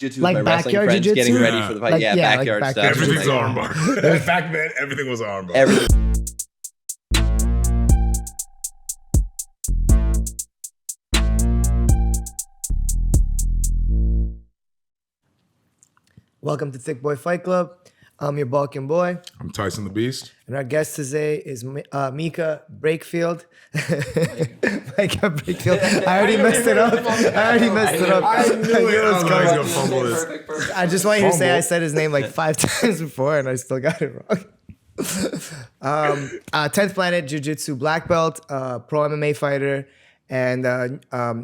Jiu-Jitsu Like with my wrestling backyard friends jiu-jitsu? getting ready for the fight. Like, yeah, yeah, backyard like stuff. backyard Everything's like, armbar. Back then, everything was armbar. everything. Welcome to Thicc Boy Fight Club. I'm your Balkan boy. I'm Tyson the Beast. And our guest today is Mika Brakefield. Micah Brakefield. I already messed it up. I knew it. I was gonna fumble this. Perfect. I just want you to say Fumble. I said his name like 5 times before and I still got it wrong. 10th Planet Jiu-Jitsu black belt, pro MMA fighter, and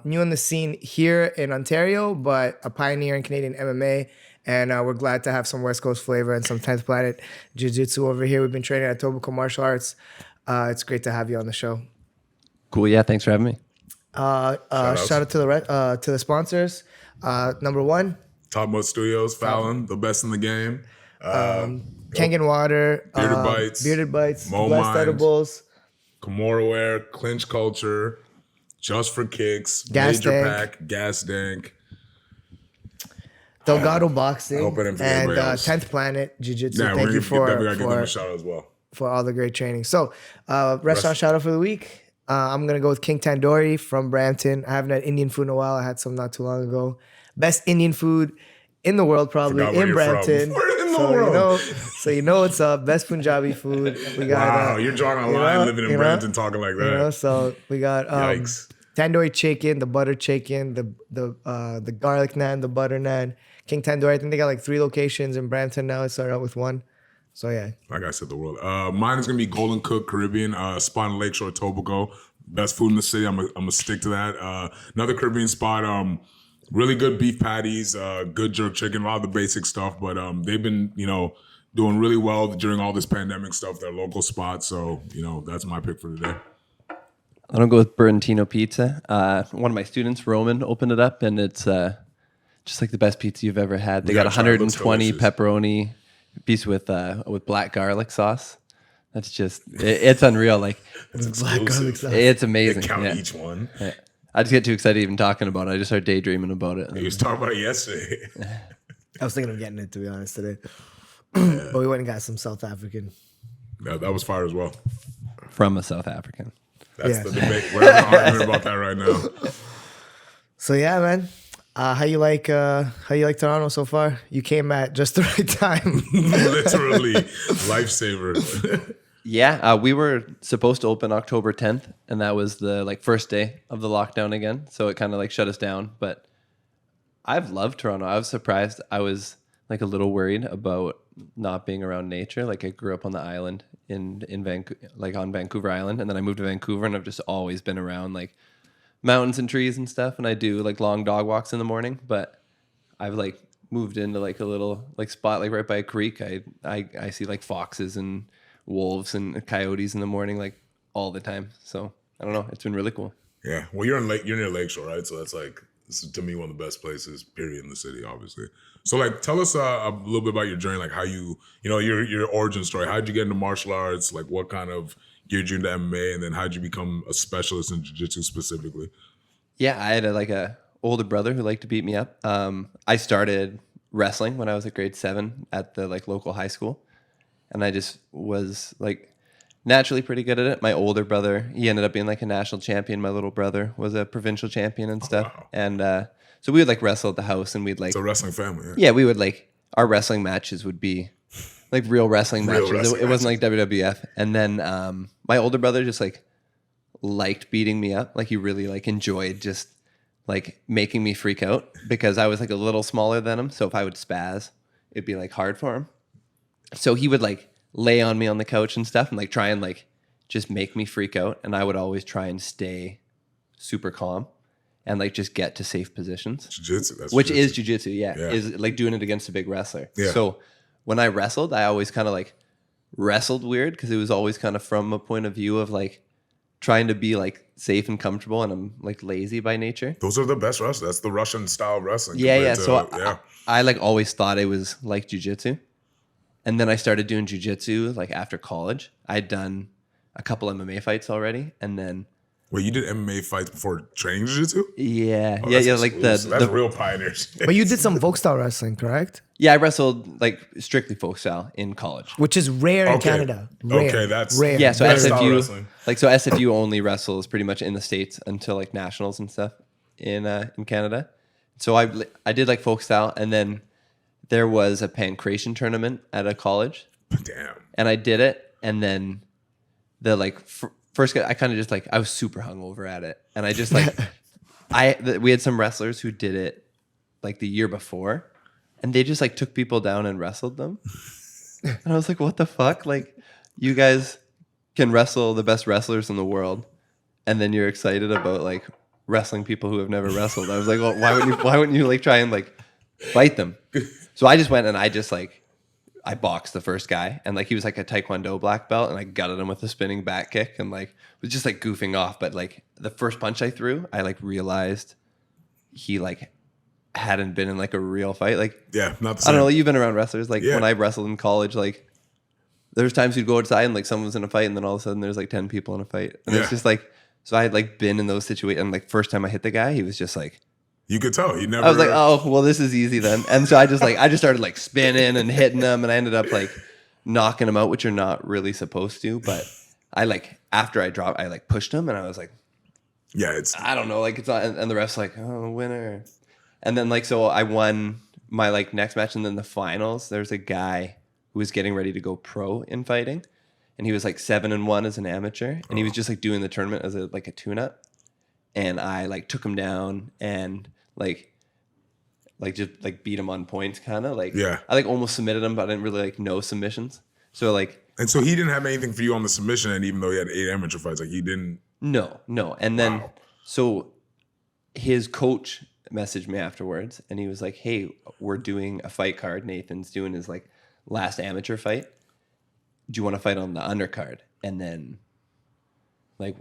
new in the scene here in Ontario, but a pioneer in Canadian MMA. And we're glad to have some West Coast flavor and some 10th Planet Jiu-Jitsu over here. We've been training at Etobicoke Martial Arts. It's great to have you on the show. Cool. Yeah. Thanks for having me. Shout out to the sponsors. Number one, Top Mutt Studios, Phallon, the best in the game. Kangen Water, Bearded Bites, Mo Blessed Mind. Edibles, Kimura Wear, Clinch Culture, Just for Kicks, Gas Major Dank. Pack, Gas Dank. Delgado Boxing, hope I didn't forget and anybody else. 10th Planet Jiu-Jitsu. Yeah, Thank you definitely gotta give them a shout out as well. for all the great training. So, restaurant shout out for the week. I'm going to go with King Tandoori from Brampton. I haven't had Indian food in a while. I had some not too long ago. Best Indian food in the world, probably, Forgot where in you're Brampton. from. Where in the so, world? You know what's up. Best Punjabi food. We got, Wow, you're drawing a line living in Brampton talking like that. so we got Yikes. tandoori chicken, the butter chicken, the garlic naan, the butter naan. King Tandoori, I think they got like 3 locations in Brampton now. It started out with 1. So yeah. Like I said, the world. Mine is gonna be Golden Cook Caribbean, spot in Lakeshore, Etobicoke. Best food in the city. I'm gonna stick to that. Another Caribbean spot. Really good beef patties, good jerk chicken, a lot of the basic stuff. But they've been, doing really well during all this pandemic stuff. They're local spots, so that's my pick for today. I'm gonna go with Berntino Pizza. One of my students, Roman, opened it up, and it's just like the best pizza you've ever had. They got gotta try it. It looks 120 delicious. pepperoni piece with black garlic sauce. That's just it's unreal. Like It's Black garlic exclusive. sauce. it's They amazing. count Yeah. each one. Yeah. I just get too excited even talking about it. I just start daydreaming about it. He was talking about it yesterday. I was thinking of getting it, to be honest, today. But we went and got some South African. that was fire as well. From a South African. That's Yeah. the debate. We're having an argument about that right now. So yeah, man. How you like Toronto so far? You came at just the right time. Literally, lifesaver. Yeah, we were supposed to open October 10th, and that was the first day of the lockdown again. So it kind of shut us down. But I've loved Toronto. I was surprised. I was a little worried about not being around nature. I grew up on the island in Vancouver, on Vancouver Island, and then I moved to Vancouver, and I've just always been around mountains and trees and stuff. And I do long dog walks in the morning. But I've moved into a little spot right by a creek. I see foxes and wolves and coyotes in the morning all the time. So I don't know. It's been really cool. Yeah. Well, you're near Lakeshore, right? So that's this is to me one of the best places, period, in the city, obviously. So tell us a little bit about your journey, how you your origin story. How'd you get into martial arts? What kind of geared you into MMA, and then how'd you become a specialist in jiu-jitsu specifically? Yeah, I had a older brother who liked to beat me up. I started wrestling when I was grade 7 at the local high school, and I just was naturally pretty good at it. My older brother, he ended up being a national champion. My little brother was a provincial champion and stuff. Wow. And so we would wrestle at the house, and we'd It's a wrestling family. Yeah. yeah, we would our wrestling matches would be real wrestling Real matches. wrestling It wasn't WWF. And then my older brother just liked beating me up. He really enjoyed just making me freak out because I was a little smaller than him. So if I would spaz, it'd be hard for him. So he would lay on me on the couch and stuff and try and just make me freak out. And I would always try and stay super calm and just get to safe positions. Jiu-jitsu. That's Which jiu-jitsu. is jiu-jitsu, yeah. Yeah. Is doing it against a big wrestler. Yeah. So when I wrestled, I always kind of wrestled weird because it was always kind of from a point of view of trying to be safe and comfortable, and I'm lazy by nature. Those are the best wrestlers. That's the Russian style of wrestling. Yeah. compared So to- I always thought it was jiu-jitsu. And then I started doing jiu-jitsu after college. I'd done a couple MMA fights already, and then Wait, you did MMA fights before training jiu-jitsu? Yeah, Oh, yeah, that's yeah. Like exclusive. That's the real pioneers. But you did some folk style wrestling, correct? yeah, I wrestled like strictly folk style in college. Which is rare in Okay. Canada. Rare. Okay, that's- rare. Yeah, so Rare style SFU, wrestling. like so SFU only wrestles pretty much in the States until like nationals and stuff in Canada. So I did like folk style, and then there was a pancration tournament at a college, Damn. and I did it, and then the like first I kind of just like I was super hungover at it, and I just like we had some wrestlers who did it like the year before, and they just like took people down and wrestled them, and I was like, what the fuck, like you guys can wrestle the best wrestlers in the world, and then you're excited about like wrestling people who have never wrestled. I was like, well, why wouldn't you like try and like fight them? So I just went and I boxed the first guy, and like he was like a Taekwondo black belt, and I gutted him with a spinning back kick, and like was just like goofing off. But like the first punch I threw, I like realized he like hadn't been in like a real fight. Like Yeah, not the I same. don't know. You've been around wrestlers. Like Yeah. when I wrestled in college, like there's times you'd go outside and like someone was in a fight, and then all of a sudden there's like 10 people in a fight, and Yeah. it's just like so I had like been in those situations. And like first time I hit the guy, he was just like. You could tell. He never. I was like, oh, well, this is easy then. And so I just started like spinning and hitting them, and I ended up like knocking them out, which you're not really supposed to. But I like after I dropped, I like pushed him, and I was like, Yeah, it's I don't know, like it's not. And the ref's like, oh, winner. And then like so I won my like next match, and then the finals. There's a guy who was getting ready to go pro in fighting, and he was like 7-1 as an amateur, and he was just like doing the tournament as a tune-up. And I like took him down and like just like beat him on points, kind of like Yeah. I like almost submitted him, but I didn't really like know submissions. So like and so he didn't have anything for you on the submission, and even though he had 8 amateur fights, like he didn't. no. And then Wow. so his coach messaged me afterwards, and he was like, "Hey, we're doing a fight card. Nathan's doing his like last amateur fight. Do you want to fight on the undercard? And then like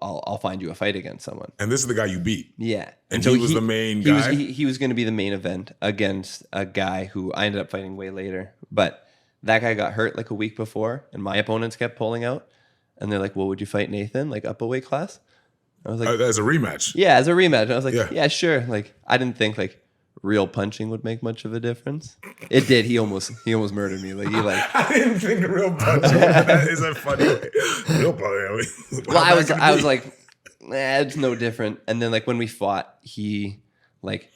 I'll find you a fight against someone." And this is the guy you beat. Yeah. And he was the main guy? He was going to be the main event against a guy who I ended up fighting way later. But that guy got hurt like a week before, and my opponents kept pulling out. And they're like, well, would you fight Nathan, like up a weight class? I was like, As a rematch. yeah, as a rematch. And I was like, Yeah. yeah, sure. Like, I didn't think like real punching would make much of a difference. It did. He almost murdered me. Like, he like, I didn't think real punch. That is a funny way. Real punch. well, I was like, nah, it's no different. And then like when we fought, he like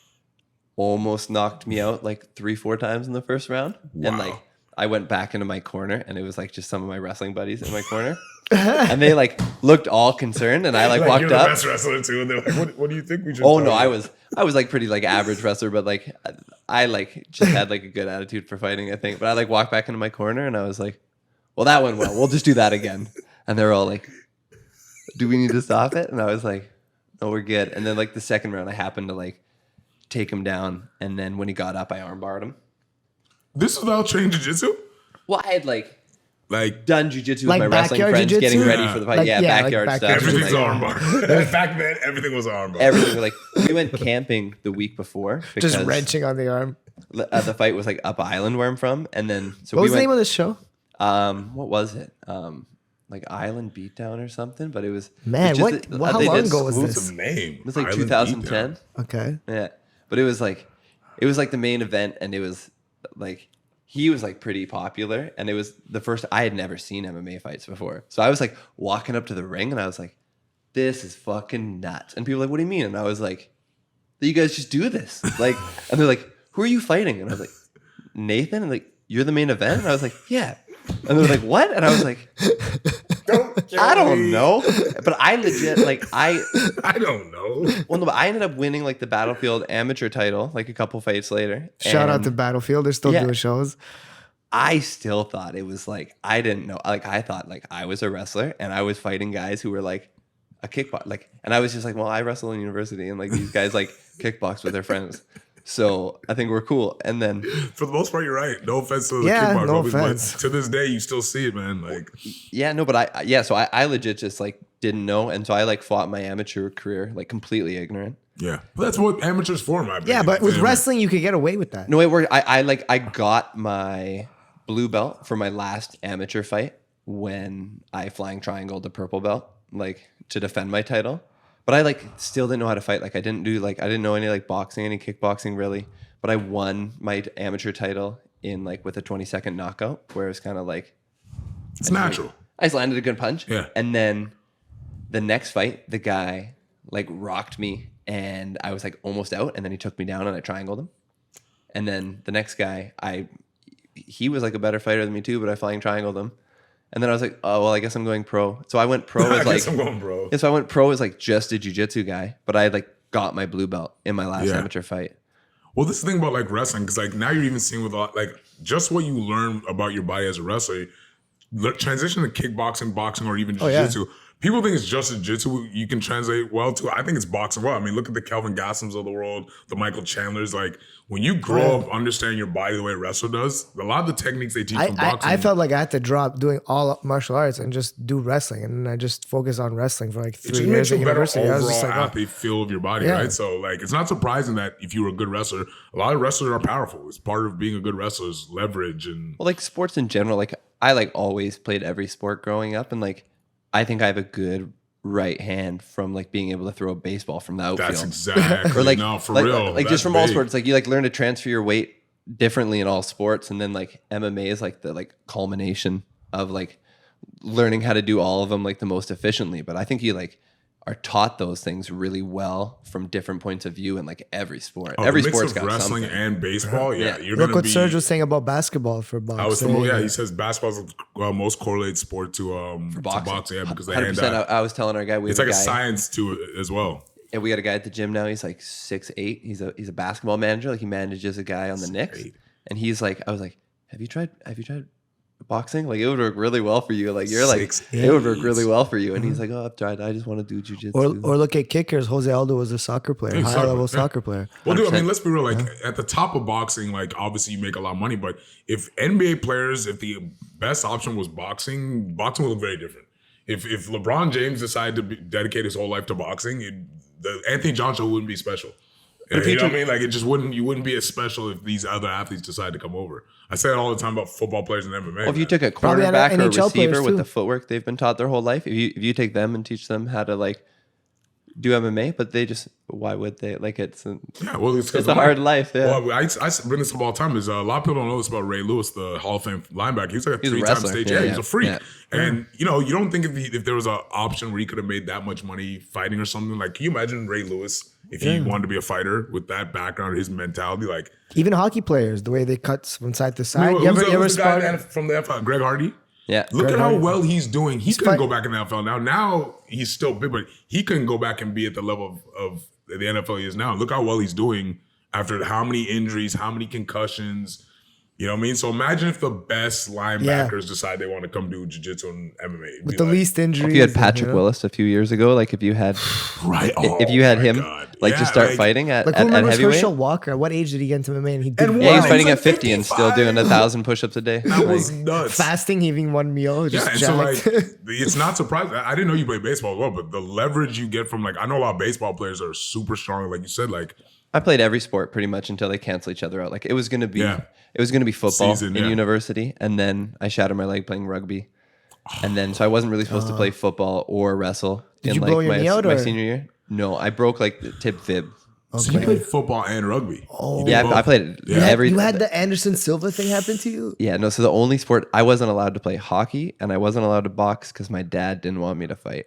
almost knocked me out like 3-4 times in the first round. And Wow. like I went back into my corner, and it was like just some of my wrestling buddies in my corner. And they like looked all concerned, and I like walked you're the up. best wrestler too, and they're like, what do you think we should Oh tell no, you?" I was like pretty like average wrestler, but like I like just had like a good attitude for fighting, I think. But I like walked back into my corner, and I was like, well, that went well. We'll just do that again. And they were all like, do we need to stop it? And I was like, no, we're good. And then like the second round, I happened to like take him down, and then when he got up, I armbarred him. This is without training jiu-jitsu? Well, I had like Like done jujitsu Like with my wrestling backyard friends, jiu-jitsu? getting ready Yeah. for the fight. Like- yeah, yeah, like backyard backyard stuff. everything's like, armbar. Back then, everything was armbar. everything. Like we went camping the week before because Just wrenching on the arm. the fight was like up island where I'm from, and then so What we was the went. name of the show? What was it? Like Island Beatdown or something, but it was Man, it's what- how they long did- ago was this? Exclusive name. It was like Island 2010. Beatdown. Okay. Yeah, but it was like the main event, and it was like he was like pretty popular, and it was the first I had never seen MMA fights before, so I was like walking up to the ring, and I was like, "This is fucking nuts!" And people were like, "What do you mean?" And I was like, "You guys just do this!" Like, and they're like, "Who are you fighting?" And I was like, "Nathan." And like, "You're the main event?" And I was like, "Yeah." And they're like, "What?" And I was like, I don't know, but I legit like I don't know. well, no, but I ended up winning like the Battlefield amateur title like a couple fights later. Shout out And to Battlefield. They're still Yeah. doing shows. I still thought it was like I didn't know. Like I thought like I was a wrestler and I was fighting guys who were like a kickbox. Like, and I was just like, well, I wrestle in university, and like these guys like kickbox with their friends. So I think we're cool. And then For the most part, you're right. No offense to the Yeah, kickboxers, no but offense. to this day, you still see it, man. Like, yeah, no, but so I legit just like didn't know, and so I like fought my amateur career like completely ignorant. yeah, but that's what amateurs for, my opinion. Yeah, but with Damn. wrestling, you could get away with that. No, it worked. I got my blue belt for my last amateur fight when I flying triangled the purple belt. Like to defend my title. But I like still didn't know how to fight. Like I didn't know any like boxing, any kickboxing really. But I won my amateur title in like with a 20-second knockout, where it was kind of like It's natural. I just landed a good punch. Yeah. And then the next fight, the guy like rocked me and I was like almost out, and then he took me down and I triangled him. And then the next guy, he was like a better fighter than me too, but I flying triangled him. And then I was like, oh, well, I guess I'm going pro. So I went pro as like, I'm going pro. yeah, so I went pro as like just a jiu-jitsu guy, but I like got my blue belt in my last amateur fight. Well, this is the thing about like wrestling, because like now you're even seeing with like just what you learn about your body as a wrestler, transition to kickboxing, boxing, or even jiu-jitsu. People think it's just jiu-jitsu you can translate well to. I think it's boxing well. I mean, look at the Kelvin Gassams of the world, the Michael Chandlers. Like when you grow up understanding your body the way a wrestler does, a lot of the techniques they teach from boxing. I felt like I had to drop doing all martial arts and just do wrestling, and I just focused on wrestling for like 3 years at university. Overall I was just like, athlete feel of your body, right? So like, it's not surprising that if you were a good wrestler, a lot of wrestlers are powerful. It's part of being a good wrestler is leverage and. Well, like sports in general, like I like always played every sport growing up, and like I think I have a good right hand from like being able to throw a baseball from the outfield. That's exactly. Or like, no, for like, real. like just from all sports, like you like learn to transfer your weight differently in all sports, and then like MMA is like the like culmination of like learning how to do all of them like the most efficiently. But I think you like are taught those things really well from different points of view in like every sport. Every sport's got wrestling something. and baseball. Yeah, you're look gonna what be. Serge was saying about basketball for boxing. He says basketball's the most correlated sport to boxing. Yeah, because they hand 100%. out. I was telling our guy It's like a science to it as well. And we got a guy at the gym now. He's like 6'8". He's a basketball manager. Like he manages a guy on the Knicks. And he's like, I was like, have you tried boxing? Like it would work really well for you. Like you're like, 6'8". it would work really well for you. And he's like, oh, I've tried. I just want to do jiu-jitsu. Or look at kickers. Jose Aldo was a soccer player, high level soccer player. Well, dude, I mean, let's be real. Like at the top of boxing, like obviously you make a lot of money. But if NBA players, if the best option was boxing would look very different. If LeBron James decided to dedicate his whole life to boxing, the Anthony John show wouldn't be special. You know what I mean? Like it just wouldn't. You wouldn't be as special if these other athletes decide to come over. I say it all the time about football players and MMA. Well, if you took a Probably quarterback or a NHL players receiver with too. the footwork they've been taught their whole life, if you take them and teach them how to like do MMA, but they just, why would they? Like it's a hard life. Yeah. Well, I bring this up all the time. Is a lot of people don't know this about Ray Lewis, the Hall of Fame linebacker. He's like a 3-time wrestler. stage. Yeah, He's a freak. yeah. And you know, you don't think if there was an option where he could have made that much money fighting or something. Like, can you imagine Ray Lewis if he wanted to be a fighter with that background, his mentality? Like Even hockey players, the way they cut from side to side. you ever the guy from the NFL, Greg Hardy? Yeah. Look Greg at how Hardy. well he's doing. He couldn't go back in the NFL. Now he's still big, but he couldn't go back and be at the level of the NFL he is now. Look how well he's doing after how many injuries, how many concussions. You know what I mean? So imagine if the best linebackers decide they want to come do jiu-jitsu and MMA. with the least injuries. If you had Patrick Willis a few years ago, like if you had if you had him to start fighting at Like who remembers heavyweight. Herschel Walker? At what age did he get into MMA? And he did And Yeah, he's Wow. fighting He's at like 50 and still doing 1,000 push-ups a day. That was nuts. fasting, eating one meal. Just Yeah, and so jacked. like, it's not surprising. I didn't know you played baseball as well, but the leverage you get from like, I know a lot of baseball players are super strong. Like you said, like I played every sport pretty much until they cancel each other out. Like it was gonna be football Season, in yeah. university, and then I shattered my leg playing rugby, and then so I wasn't really supposed to play football or wrestle in you like blow your knee out, my or- senior year. No, I broke like the tib fib. so you played football and rugby. Oh. Yeah, I played every. You had the Anderson Silva thing happen to you? Yeah, no. So the only sport I wasn't allowed to play hockey, and I wasn't allowed to box because my dad didn't want me to fight.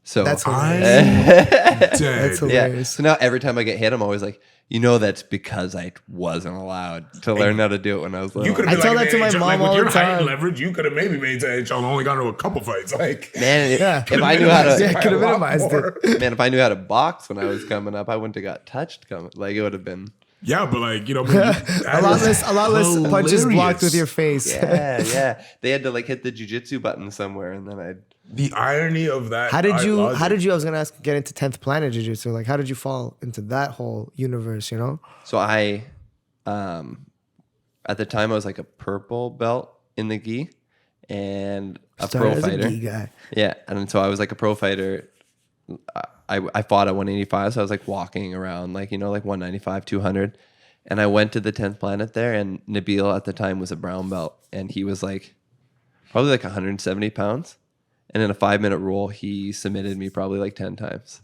So That's I'm hilarious. dead. That's hilarious. yeah. So now every time I get hit, I'm always like, that's because I wasn't allowed to learn how to do it when I was little. You could I have tell like that to my mom with all your the height and time. leverage, you could have maybe made it to NHL and only gone to a couple fights. Like Man, Yeah. if I knew how to, Yeah, could have minimized it. man, if I knew how to box when I was coming up, I wouldn't have got touched. Like it would have been. Yeah, but like, you know, A lot less punches blocked with your face. Yeah. They had to like hit the jiu-jitsu button somewhere, and then I'd. The irony of that. How did you? logic. How did you? I was gonna ask. Get into 10th Planet Jiu-Jitsu. Like, how did you fall into that whole universe? You know. So I, at the time, I was like a purple belt in the gi, and a Started pro as a fighter. gi guy. Yeah, and so I was like a pro fighter. I fought at 185, so I was like walking around like 195, 200, and I went to the 10th Planet there, and Nabil at the time was a brown belt, and he was like probably like 170 pounds, And in a 5-minute roll, he submitted me probably like 10 times.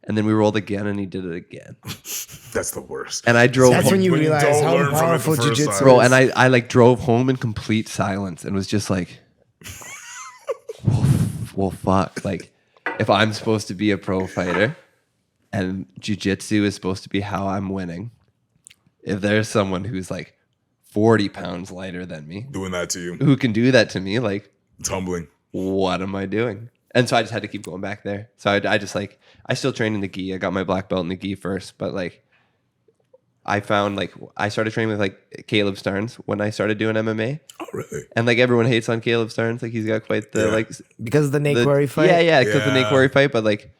And then we rolled again, and he did it again. That's the worst. And I drove That's home. when you realize don't how learn from it the powerful first jiu-jitsu time. is. Bro, and I like drove home in complete silence and was just like, well, fuck. Like, if I'm supposed to be a pro fighter and jiu-jitsu is supposed to be how I'm winning, if there's someone who's like 40 pounds lighter than me, Doing that to you. who can do that to me, like, It's humbling. what am I doing? And so I just had to keep going back there. So I just like, I still train in the gi. I got my black belt in the gi first, but like, I found like, I started training with like Caleb Starnes when I started doing MMA. Oh, really? And like everyone hates on Caleb Starnes. Like he's got quite the like, Because of the Nate Quarry fight? Yeah, because the Nate Quarry fight. But like,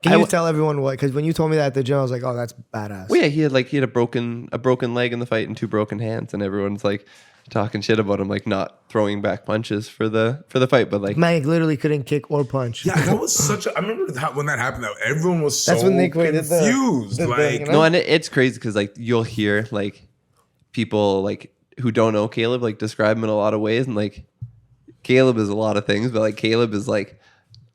Can you tell everyone what? Because when you told me that at the gym, I was like, oh, that's badass. well, yeah, he had a broken leg in the fight and 2 broken hands, and everyone's like talking shit about him, like not throwing back punches for the fight, but like, Mike literally couldn't kick or punch. Yeah, that was such a. I remember when that happened. That everyone was so That's when Nick Wade did confused. the like, thing, you know? no, and it's crazy because like you'll hear like people like who don't know Caleb like describe him in a lot of ways, and like Caleb is a lot of things, but like Caleb is like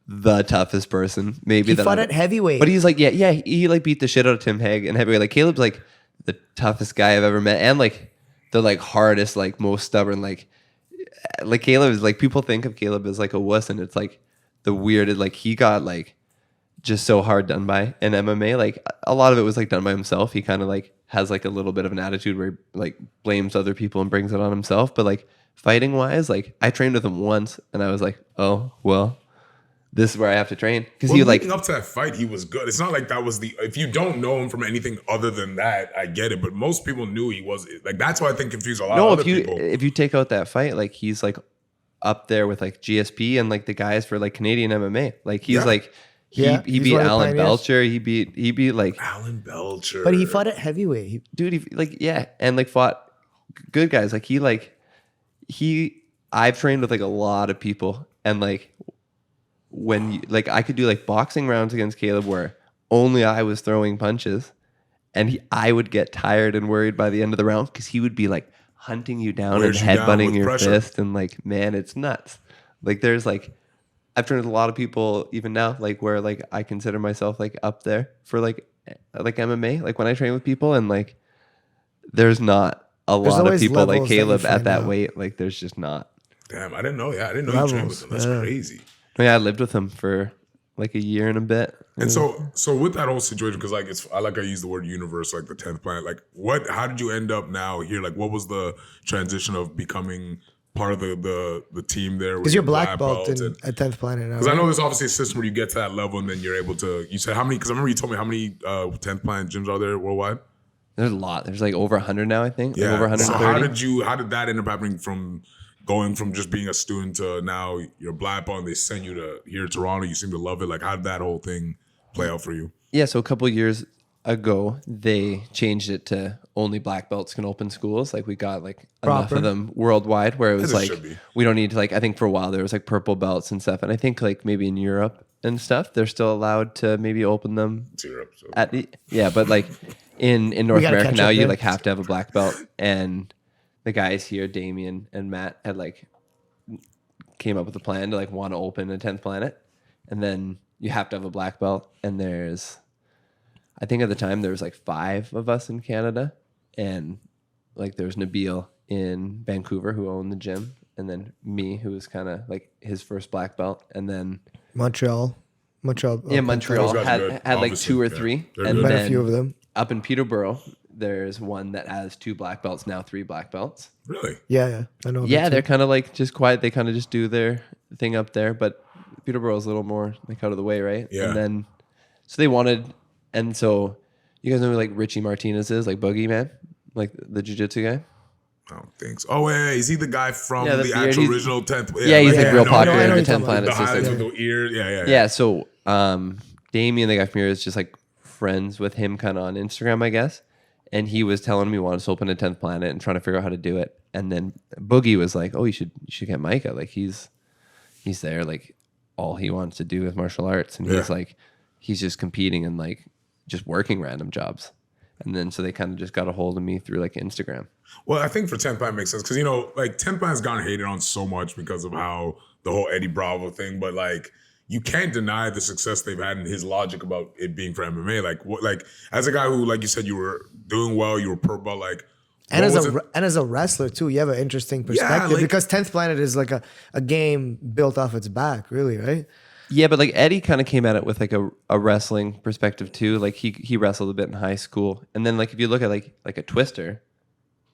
the toughest person maybe He that fought I've- at heavyweight. but he's like he like beat the shit out of Tim Hague and heavyweight. Like Caleb's like the toughest guy I've ever met, and like the like hardest, like most stubborn. Like Caleb is like, people think of Caleb as like a wuss, and it's like the weirdest. Like he got like just so hard done by in MMA. Like a lot of it was like done by himself. He kind of like has like a little bit of an attitude where he like blames other people and brings it on himself. But like fighting wise, like I trained with him once, and I was like, oh well, this is where I have to train, because he like leading up to that fight, he was good. It's not like that was the. If you don't know him from anything other than that, I get it. But most people knew he was like. That's why I think confused a lot of other people. If you take out that fight, like he's like up there with like GSP and like the guys for like Canadian MMA. Like he's like he he's beat one of the Alan pioneers. Belcher. He beat like Alan Belcher, But he fought at heavyweight. and like fought good guys. Like I've trained with like a lot of people, and like when you, like I could do like boxing rounds against Caleb where only I was throwing punches, and I would get tired and worried by the end of the round because he would be like hunting you down Wears and you down headbutting with your pressure. fist, and like, man, it's nuts. Like there's like, I've trained with a lot of people even now, like where like I consider myself like up there for like MMA. Like when I train with people, and like there's not a lot of always people like levels that you Caleb at find that out. weight. Like there's just not. Damn, I didn't know. Yeah, I didn't know you trained with him. That's crazy. Yeah, I lived with him for like a year and a bit. And so with that whole situation, because like I use the word universe, like the 10th planet. Like how did you end up now here? Like what was the transition of becoming part of the team there? Because you're black belt and at 10th Planet now. because I know there's obviously a system where you get to that level and then you're able to. You said how many? Because I remember you told me how many 10th Planet gyms are there worldwide. There's a lot. There's like over 100 now, I think. Yeah. Like over So 130. how did that end up happening from going from just being a student to now you're black belt and they send you to here to Toronto? You seem to love it. Like how did that whole thing play out for you? Yeah, so a couple of years ago, they changed it to only black belts can open schools. Like we got like enough Proper. of them worldwide, where it was As it like should be. we don't need to like. I think for a while there was like purple belts and stuff, and I think like maybe in Europe and stuff, they're still allowed to maybe open them It's Europe. So. at but like in North gotta America catch now, up you there. like have to have a black belt, and the guys here, Damien and Matt, had like came up with a plan to like want to open a 10th Planet, and then you have to have a black belt, and there's, I think at the time there was like 5 of us in Canada, and like there's Nabil in Vancouver who owned the gym, and then me who was kind of like his first black belt, and then Montreal. yeah, Montreal Those guys are good, had like obviously. 2 or Yeah, 3, they're and good. Met then a few of them. up in Peterborough there's one that has 2 black belts now, 3 black belts. Really? Yeah. I know. Yeah, they're kind of like just quiet. They kind of just do their thing up there, but Peterborough's a little more like out of the way, right? Yeah. And then, so they wanted, and so you guys know who like Richie Martinez is, like Boogie Man, like the jiu-jitsu guy? I don't think so. Oh, wait, is he the guy from Yeah, the the actual beard. original 10th? Yeah, he's like real no, popular I know in the you're 10 talking Planet The highlights system. with the ears. Yeah. Yeah, so Damien, the guy from here, is just like friends with him kind of on Instagram, I guess. And he was telling me he wanted to open a 10th Planet and trying to figure out how to do it. And then Boogie was like, "Oh, you should get Micah. Like he's there. Like all he wants to do is martial arts, and Yeah. he's like he's just competing and like just working random jobs." And then so they kind of just got a hold of me through like Instagram. Well, I think for 10th Planet makes sense because, like 10th Planet's gotten hated on so much because of how the whole Eddie Bravo thing, but like you can't deny the success they've had and his logic about it being for MMA. Like as a guy who, like you said, you were doing well, you were pro belt, like. And as a wrestler too, you have an interesting perspective because 10th Planet is like a game built off its back, really, right? Yeah, but like Eddie kind of came at it with like a wrestling perspective too. Like he wrestled a bit in high school, and then like if you look at like a twister,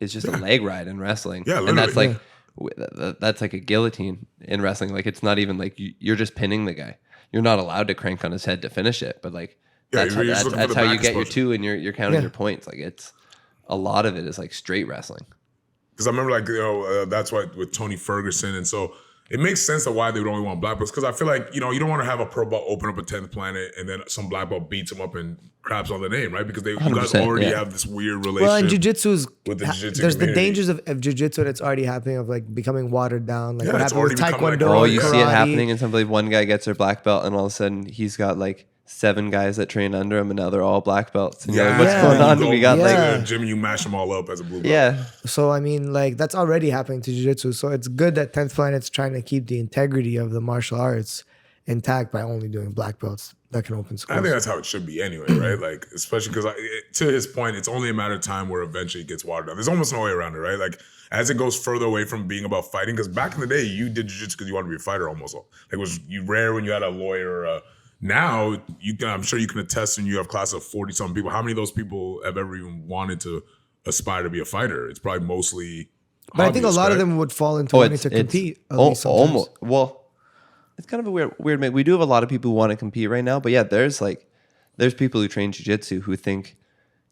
it's just a leg ride in wrestling. Yeah, and that's like that's like a guillotine in wrestling. Like it's not even like you're just pinning the guy. You're not allowed to crank on his head to finish it, but like that's how you get your two and you're counting your points. Like it's a lot of it is like straight wrestling. Because I remember like that's why with Tony Ferguson, and so. It makes sense of why they would only want black belts because I feel like, you don't want to have a pro belt open up a 10th Planet and then some black belt beats him up and craps on the name, right? Because you guys already have this weird relationship. Well, and jiu-jitsu with the jiu-jitsu there's community. the dangers of jiu-jitsu that's already happening of like becoming watered down. Like what it's happened with already become Taekwondo. like, you karate. see it happening and somebody, one guy gets their black belt and all of a sudden he's got like 7 guys that train under him and now they're all black belts. And you're like, what's going on? You We got like the gym and you mash them all up as a blue belt. yeah. So I mean, like that's already happening to jiu-jitsu. So it's good that 10th Planet's trying to keep the integrity of the martial arts intact by only doing black belts that can open schools. I think that's how it should be anyway, right? Like, especially because to his point, it's only a matter of time where eventually it gets watered down. There's almost no way around it, right? Like, as it goes further away from being about fighting, because back in the day, you did jiu-jitsu because you wanted to be a fighter almost. Like, it was rare when you had a lawyer or now, I'm sure you can attest when you have class of 40-something people. How many of those people have ever even wanted to aspire to be a fighter? It's probably mostly but I think a lot of them would fall into wanting to compete. Almost. Well, it's kind of a weird mix. We do have a lot of people who want to compete right now, but yeah, there's people who train jiu-jitsu who think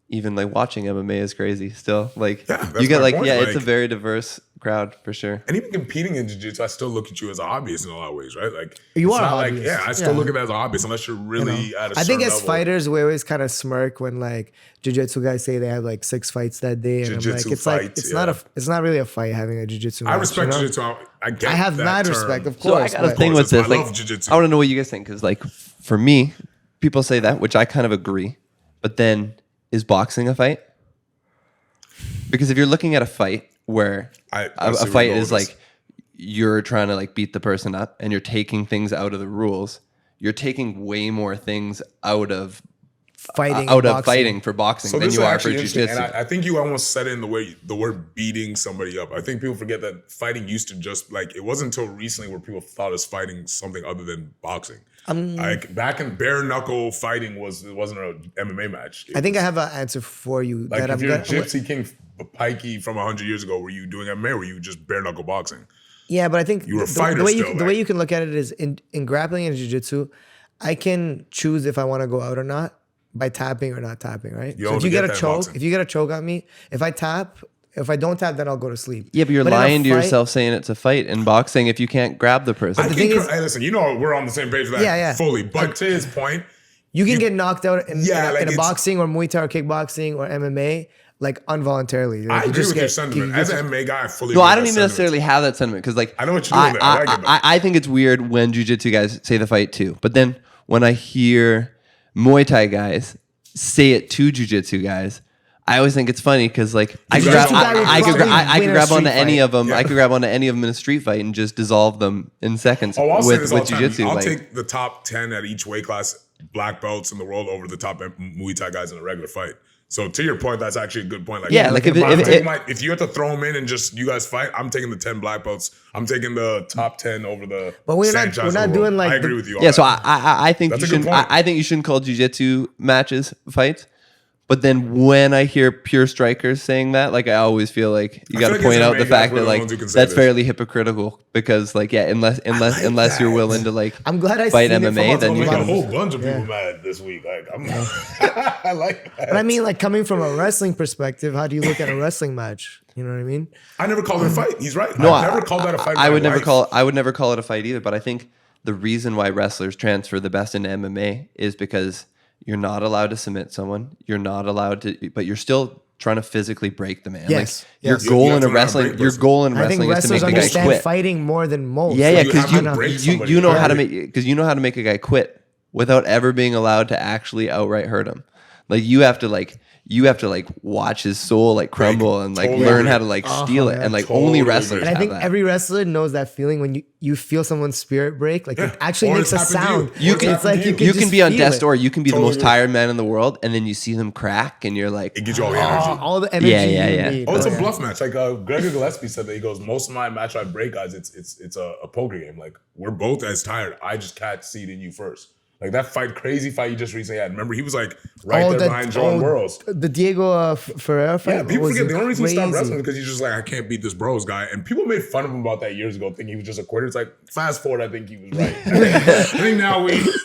even like watching MMA is crazy still. Like you get like, it's a very diverse crowd for sure. And even competing in jiu-jitsu, I still look at you as a hobbyist in a lot of ways, right? Like you are not like, I still look at it as a hobbyist unless you're really at a certain I think as level. fighters, we always kind of smirk when like jiu-jitsu guys say they have like 6 fights that day, and Jiu-jitsu I'm like, fights, it's not really a fight having a jiu-jitsu match. I respect jiu-jitsu. I have that mad term. respect, of So I course. got a thing with this. I Like, love jiu-jitsu. I want to know what you guys think because like for me, people say that, which I kind of agree. But then is boxing a fight? Because if you're looking at a fight where a fight is like you're trying to like beat the person up and you're taking things out of the rules, you're taking way more things out of fighting for boxing than you are for jiu-jitsu. And I think you almost said it in the way the word beating somebody up. I think people forget that fighting used to just like it wasn't until recently where people thought as fighting something other than boxing. Like back in bare knuckle fighting it wasn't an MMA match. I think I have an answer for you. Like if you're Gypsy King Pikey from 100 years ago, were you doing MMA or were you just bare knuckle boxing? Yeah, but I think you were a fighter the way you can look at it is in grappling and jiu-jitsu, I can choose if I want to go out or not by tapping or not tapping, right? So if you get a choke on me, if I don't tap, then I'll go to sleep. Yeah, but you're lying to yourself saying it's a fight in boxing if you can't grab the person. Hey, listen, we're on the same page with that fully. But to his point, you can get knocked out in a boxing or Muay Thai or kickboxing or MMA, like involuntarily. Like, I agree with your sentiment. As an MMA guy, I fully No, agree I don't with even that necessarily have that sentiment because like I know what you're doing there. I think it's weird when jiu-jitsu guys say the fight too. But then when I hear Muay Thai guys say it to jiu-jitsu guys, I always think it's funny because like I could grab onto any of them. I could grab onto any of them in a street fight and just dissolve them in seconds with jiu-jitsu. I'll take the top 10 at each weight class black belts in the world over the top Muay Thai guys in a regular fight. So to your point, that's actually a good point. Like, like if you have to throw them in and just you guys fight, I'm taking the 10 black belts. I'm taking the top 10 over the. But we're not doing like. I agree with you. Yeah, so I think you shouldn't. I think you shouldn't call jiu-jitsu matches fights. But then when I hear pure strikers saying that, like I always feel like you got to point out the fact that like that's fairly hypocritical because like unless you're willing to like I'm glad I fight MMA, then you got a can. whole bunch of people mad this week. Like I like that. But I mean, like coming from a wrestling perspective, how do you look at a wrestling match? You know what I mean? I never called it a fight. He's right. No, I never called that a fight. I would never call it a fight either. But I think the reason why wrestlers transfer the best into MMA is because you're not allowed to submit someone. You're not allowed to, but you're still trying to physically break the man. Yes. Like your goal in wrestling is to make the guy quit. Fighting more than most. Yeah, because you know how to make a guy quit without ever being allowed to actually outright hurt him. Like you have to like you have to like watch his soul like crumble and like totally learn agree. how to like steal it. yeah. And like Totally only agree. wrestlers And I have think that. every wrestler knows that feeling when you feel someone's spirit break. Like it actually Or makes a it's happened to sound. you. Or You can, it's happened to you you just can be on feel death's it. door. You can be Totally the most agree. tired man in the world, and then you see them crack, and you're like, It gives you all the energy. all the energy Yeah. you need. Oh, it's bro. a bluff match. Like Gregor Gillespie said that he goes, most of my match I break, guys, it's a poker game. Like we're both as tired. I just can't see it in you first. Like that crazy fight you just recently had. Remember, he was like right there behind John Worrells. The Diego Ferreira fight. Yeah, people was forget the only reason he stopped crazy. wrestling is because he's just like, I can't beat this bros guy. And people made fun of him about that years ago, thinking he was just a quitter. It's like, fast forward, I think he was right. I think now he was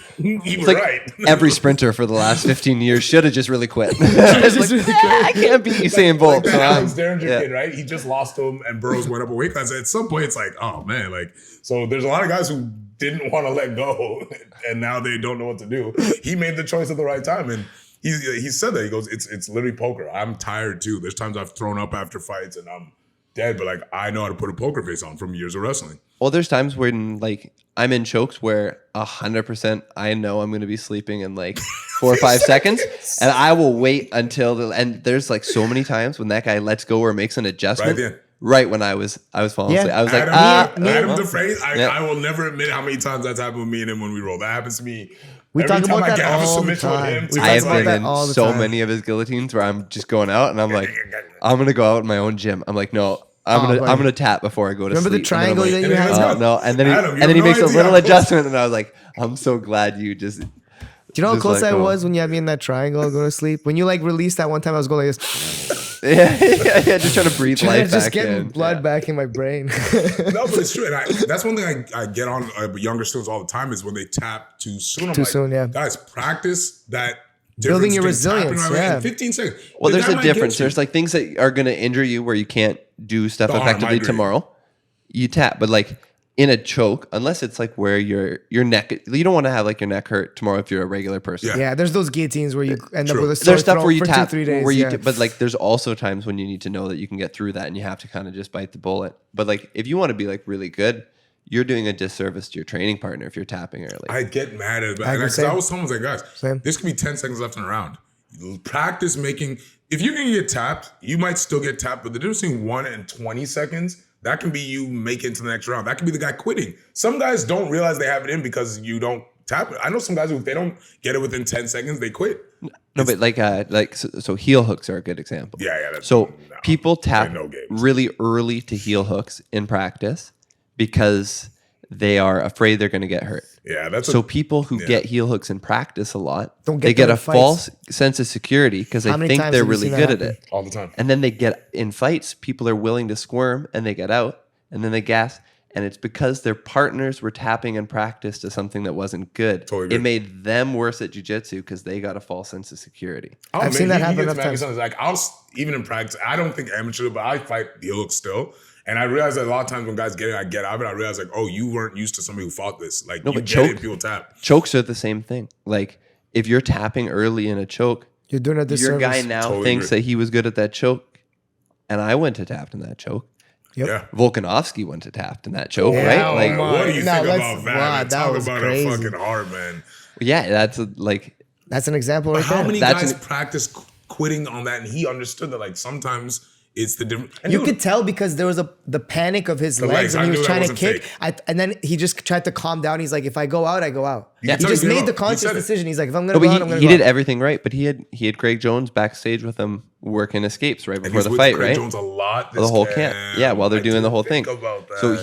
it's like right. every sprinter for the last 15 years should have just really quit. It's like, I can't beat Usain Bolt. Like so that I'm- Alex Derringer yeah. kid, right? He just lost to him, and Burroughs went up a weight class. At some point, it's like, oh man, like so. There's a lot of guys who didn't want to let go, and now they don't know what to do. He made the choice at the right time, and he said that he goes, it's literally poker. I'm tired too. There's times I've thrown up after fights, and I'm dead, but like I know how to put a poker face on from years of wrestling. Well, there's times when like I'm in chokes where 100% I know I'm going to be sleeping in like 4 or 5 seconds, and I will wait until and there's like so many times when that guy lets go or makes an adjustment. Right, yeah. Right when I was falling Yeah. asleep, I was like, Adam the phrase. Yeah. I will never admit how many times that's happened with me and him when we roll. That happens to me. We every talk time about I that have a all the submission with time. him. We I talk have about been that in all the so time. many of his guillotines where I'm just going out and I'm like, I'm gonna go out in my own gym. I'm like, no, I'm gonna tap before I go to Remember the sleep. And then I'm triangle like, that and you then had? let's go. no, and then he Adam, you and then he have no makes a idea little how close- adjustment, and I was like, I'm so glad you just. Do you know how Just close let I go. was when you had me in that triangle go to sleep? When you like released that one time, I was going like this, yeah, just trying to breathe trying to life just back get in. blood back in my brain. No, but it's true. And that's one thing I get on younger students all the time is when they tap too soon. I'm Too like, soon, yeah. guys, practice that. Building your difference between tapping resilience, right away yeah. in 15 seconds. Well, The there's guy a might get difference. you. There's like things that are going to injure you where you can't do stuff The arm, I effectively agree. tomorrow. You tap, but like in a choke, unless it's like where your neck, you don't want to have like your neck hurt tomorrow if you're a regular person. Yeah. yeah, there's those guillotines where you end up True. with a sore There's stuff throat where you for tap, 2-3 days. where you, yeah. but like there's also times when you need to know that you can get through that, and you have to kind of just bite the bullet. But like if you want to be like really good, you're doing a disservice to your training partner if you're tapping early. I get mad at it. agree, Because same. I was someone's like, guys, Same. this could be 10 seconds left in the round. Practice making. If you're gonna get tapped, you might still get tapped, but the difference between 1 and 20 seconds, that can be you making it to the next round. That can be the guy quitting. Some guys don't realize they have it in because you don't tap it. I know some guys who, if they don't get it within 10 seconds, they quit. No, but like so heel hooks are a good example. Yeah. That's, So no, people tap no games. really early to heel hooks in practice because they are afraid they're going to get hurt. Yeah, that's So people who get heel hooks in practice a lot, Don't they get get them a in fights. false sense of security because they How many think times they're have you really seen that good at happen? it. all the time. And then they get in fights, people are willing to squirm and they get out and then they gas. And it's because their partners were tapping in practice to something that wasn't good. Totally agree. It made them worse at jiu-jitsu because they got a false sense of security. Oh, I've seen that happen gets enough mad times. because, like even in practice, I don't think amateur, but I fight heel hooks still. And I realize that a lot of times when guys get it, I get out of it. I realize like, oh, you weren't used to somebody who fought this. Like No, you but get it, choke- people tap. Chokes are the same thing. Like if you're tapping early in a choke, You're doing a disservice. your guy now Totally thinks agree. that he was good at that choke. And I went to tapped in that choke. Yep. Yeah. Volkanovski went to tapped in that choke, Yeah, right? oh Like, my. What do you No, think let's- about that? wow, man? that Talk was about crazy. a fucking heart, man. yeah, that's like That's an example right How there. many That's guys an- practice quitting on that? And he understood that like sometimes it's the different. And you dude, could tell because there was the panic of his legs, legs, I and he knew was that trying to wasn't kick. fake. And then he just tried to calm down. He's like, if I go out, I go out. You can He tell just he gave made up. the He conscious said it. decision. He's like, if I'm no, gonna go out, but I'm gonna he go did out. everything right. But he had Craig Jones backstage with him working escapes right and before he's the with fight, Craig right? Jones a lot. The this whole camp. Yeah, while they're I doing the didn't whole thing. think about that. So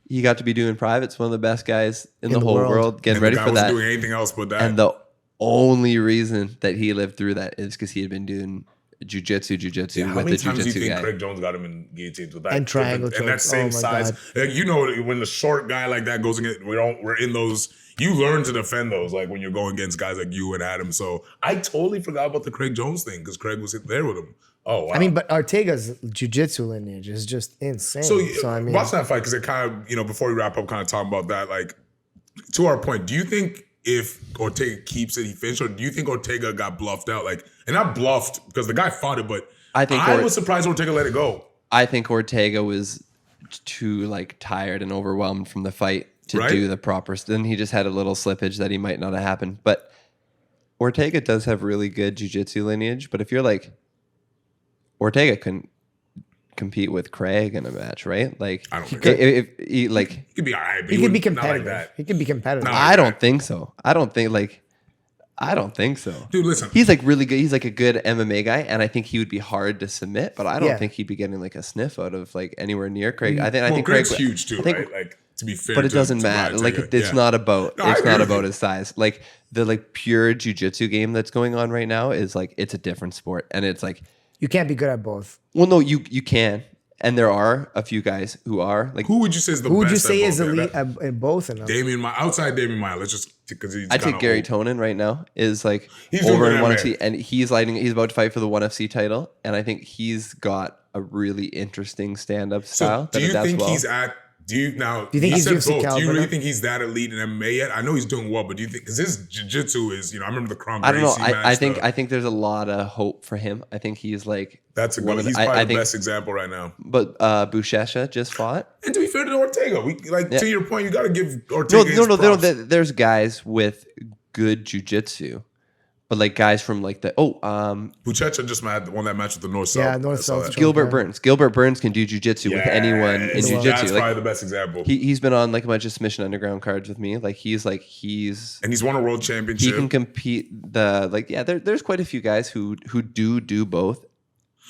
he got to be doing privates, one of the best guys in the the whole world. world, getting and ready the guy for wasn't that. doing anything else but that. And the only reason that he lived through that is because he had been doing jujitsu Yeah, how with many the times do you jujitsu think guy. Craig Jones got him in guillotines with that And triangle and that chokes. same Oh my size? God. Like, you know, when the short guy like that goes against, we're in those. You learn to defend those, like when you're going against guys like you and Adam. So I totally forgot about the Craig Jones thing because Craig was there with him. Oh wow! I mean, but Ortega's jiu-jitsu lineage is just insane. So, I mean, watch that fight because it kind of, before we wrap up, kind of talking about that. Like, to our point, do you think if Ortega keeps it, he finished, or do you think Ortega got bluffed out? Like, and not bluffed because the guy fought it, but I think I was surprised Ortega let it go. I think Ortega was too like tired and overwhelmed from the fight to Right? do the proper. Then he just had a little slippage that he might not have happened. But Ortega does have really good jiu-jitsu lineage, but if you're like Ortega can compete with Craig in a match, right? Like I don't think if he like he could be all right, but He could be wouldn't- not like competitive. that. He could be competitive. No. I don't think so. I don't think so. Dude, listen. He's like really good. He's like a good MMA guy, and I think he would be hard to submit. But I don't Yeah. think he'd be getting like a sniff out of like anywhere near Craig. I Well, think Greg's Craig, huge too, I think, right? Like to be fair, but it to- doesn't to matter. Like Ortega. it's Yeah. not about No, I it's agree not with about you. his size. Like the like pure jujitsu game that's going on right now is like it's a different sport, and it's like You can't be good at both. well, no, you can, and there are a few guys who are like Who would you say is the Who would you best? say at is both? elite That- at both of them? outside Damien Maya. Let's just because he's. I'd say kinda Gary old. Tonin right now is like He's doing over good in one MMA. FC, and he's about to fight for the one FC title, and I think he's got a really interesting stand-up So style. do that you adapts think well. he's at? Do you now? Do you think he he's said UFC both. Do caliber you really now? think he's that elite in MMA yet? I know he's doing well, but do you think because his jiu-jitsu is? I remember the Crown I don't know. Gracie match. I think there's a lot of hope for him. I think he's like that's a one good. of the- He's probably I the think- best example right now. But Buchecha just fought. And to be fair to Ortega, to your point, you got to give No, Ortega. his props. there's guys with good jujitsu, but like guys from like Buchecha just had won that match with the North South. Yeah, North I saw South. that. Gilbert Yeah. Burns. Gilbert Burns can do jujitsu with anyone in Yes, jujitsu. That's Like, probably the best example. he's been on like a bunch of Submission Underground cards with me. Like he's and he's won a world he championship. can compete. There's quite a few guys who do both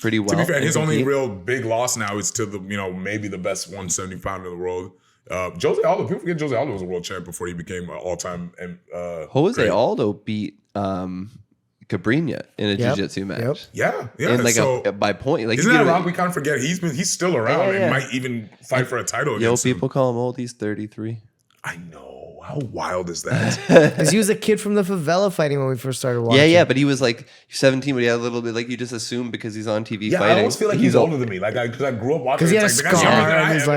pretty well. To be fair, and his only compete. real big loss now is to the maybe the best 170 pounder in the world. Jose Aldo. People forget Jose Aldo was a world champ before he became an all-time. Jose great. Aldo beat Cabrinha in a Yep, jiu-jitsu match. yep. Yeah. In like so, by point. Like isn't you that get wrong? We kind of forget he's still around Yeah. and might even fight for a title. Yo, against him. people call him old. He's 33. I know. How wild is that? Because he was a kid from the favela fighting when we first started watching. Yeah, but he was like 17, but he had a little bit like you just assume because he's on TV Yeah, fighting. I always feel like he's older than me. Like because I grew up watching. 'Cause he had it's a like, the guy's younger scar than I and he's am.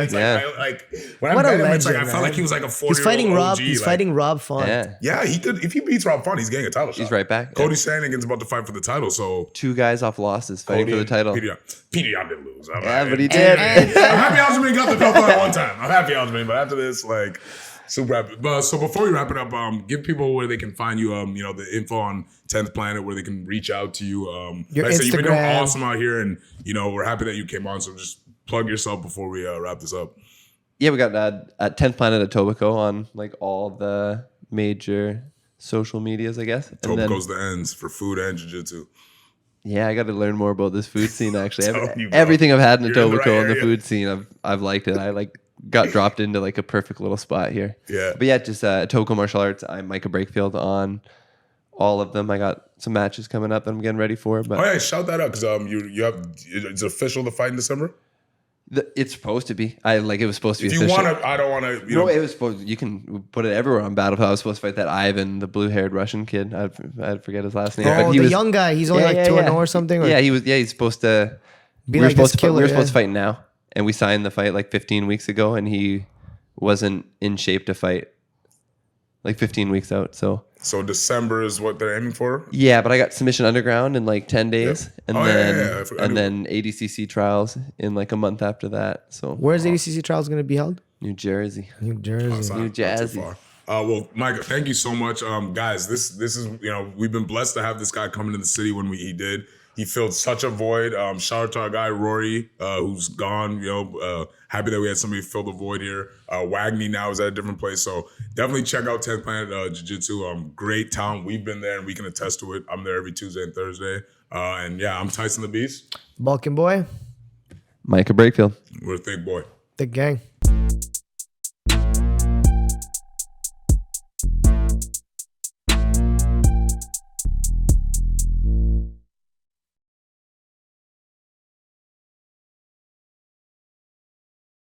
like- It's like when What I a met him, it's like I legend, felt like man. he was like a 40-year-old He's fighting Rob. OG. He's like, fighting Rob Font. Yeah, Yeah, he could if he beats Rob Font, he's getting a title shot. he's right back. Cody Yeah. Sandhagen's about to fight for the title, so 2 guys off losses fighting for the title. Peter Yan didn't lose. Yeah, but he And- did. I'm happy Aljamain got the belt that one time. I'm happy Aljamain, but after this, like, super happy. But so before we wrap it up, give people where they can find you. The info on 10th Planet, where they can reach out to you. Your like I said, you've been doing Instagram. awesome out here, and we're happy that you came on. So just plug yourself before we wrap this up. Yeah, we got at 10th Planet Etobicoke on like all the major social medias, I guess. And then, Tobicoke's the ends for food and jiu-jitsu. yeah, I got to learn more about this food scene. Actually, Telling you, bro. everything I've had in You're in the Etobicoke right and the area. food scene, I've liked it. I like got dropped into like a perfect little spot here. Yeah. But yeah, just Etobicoke Martial Arts. I'm Micah Brakefield on all of them. I got some matches coming up that I'm getting ready for. But Oh yeah, shout that out because you have it's official the fight in December. it's supposed to be. It was supposed to be. If you official. want to, I don't want to. No, it was supposed. You can put it everywhere on Battlefield. I was supposed to fight that Ivan, the blue-haired Russian kid. I forget his last name. Oh, but he the was, young guy. He's only like 2-0 or something. Or Yeah, he was. Yeah, he's supposed to. Be we were like this supposed to. We killer, were supposed yeah. to fight now, and we signed the fight like 15 weeks ago, and he wasn't in shape to fight like 15 weeks out. So December is what they're aiming for. yeah, but I got Submission Underground in like 10 days, and Oh, then I forgot. then ADCC trials in like a month after that. So Where's ADCC trials going to be held? New Jersey. New Jersey. It's not- New not too Jazzy. far. Well, Micah, thank you so much, guys. This is we've been blessed to have this guy come into the city when he did. He filled such a void. Shout out to our guy Rory, who's gone. Happy that we had somebody fill the void here. Wagney now is at a different place, so definitely check out 10th Planet Jiu-Jitsu. Great town. We've been there, and we can attest to it. I'm there every Tuesday and Thursday. And yeah, I'm Tyson the Beast. Balkan boy. Micah Brakefield. We're Thicc Boy. The gang.